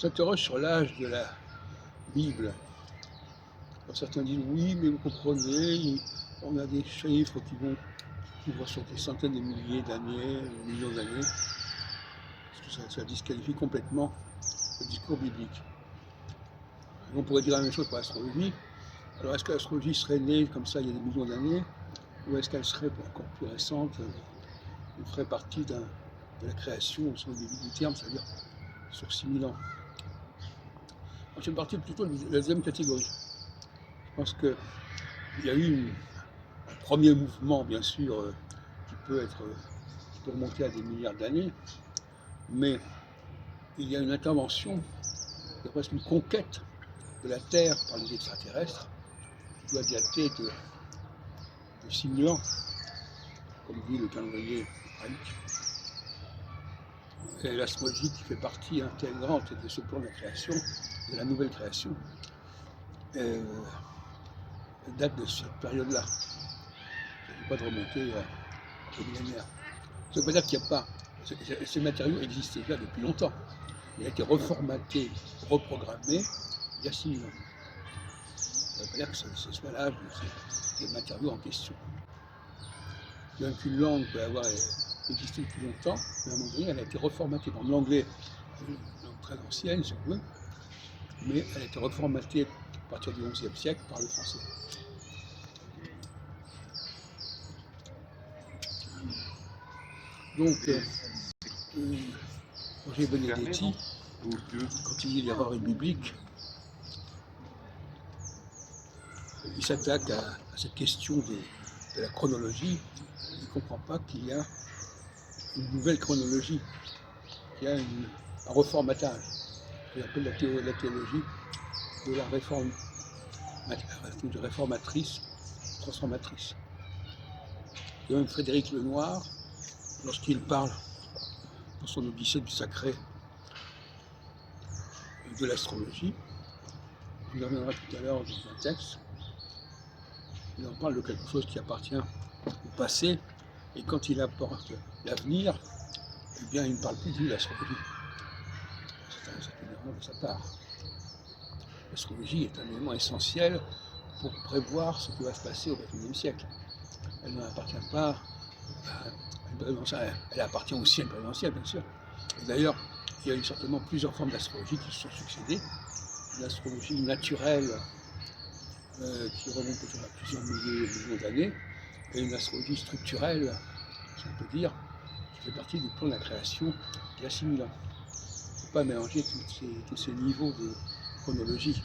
s'interroge sur l'âge de la Bible. Alors certains disent oui, mais vous comprenez, on a des chiffres qui vont sur des centaines de milliers d'années, millions d'années. Ça disqualifie complètement le discours biblique. Et on pourrait dire la même chose pour l'astrologie. Alors est-ce que l'astrologie serait née comme ça il y a des millions d'années, ou est-ce qu'elle serait encore plus récente, elle ferait partie de la création au sens biblique du terme, c'est-à-dire sur 6000 ans. Je fais partie plutôt de la deuxième catégorie. Je pense qu'il y a eu un premier mouvement, bien sûr, qui peut remonter à des milliards d'années, mais il y a une intervention, il y a presque une conquête de la Terre par les extraterrestres, qui doit dater de 6000 ans, comme dit le calendrier hébraïque. Et l'astrologie qui fait partie intégrante de ce plan de la création, de la nouvelle création, date de cette période-là. Il ne s'agit pas de remonter au millénaire. Ça ne veut pas dire qu'il n'y a pas. Ces matériaux existaient déjà depuis longtemps. Il a été reformaté, reprogrammé il y a 6000 ans. Ça ne veut pas dire que ce soit l'âge des matériaux en question. Bien qu'une langue peut avoir existé depuis longtemps, mais à un moment donné, elle a été reformatée. Par l'anglais, une langue très ancienne, si on veut, mais elle a été reformatée à partir du XIe siècle par le français. Donc, Roger Benedetti, quand il dit l'erreur est biblique, il s'attaque à cette question de la chronologie. Il ne comprend pas qu'il y a une nouvelle chronologie, qu'il y a un reformatage, qu'il appelle la théologie de la réforme, de réformatrice, transformatrice. Et même Frédéric Lenoir, lorsqu'il parle dans son Odyssée du sacré de l'astrologie, on y reviendra tout à l'heure dans un texte, il en parle de quelque chose qui appartient au passé, et quand il apporte l'avenir, eh bien il ne parle plus de l'astrologie. C'est une erreur de sa part. L'astrologie est un élément essentiel pour prévoir ce qui va se passer au XXIe siècle. Elle n'appartient pas à une période ancienne, elle appartient aussi à une période ancienne, bien sûr. Et d'ailleurs, il y a eu certainement plusieurs formes d'astrologie qui se sont succédées. L'astrologie naturelle, qui remonte peut-être à plusieurs millions d'années, et une astrologie structurelle, si on peut dire, qui fait partie du plan de la création il y a 6000 ans. Il ne faut pas mélanger tous ces niveaux de chronologie.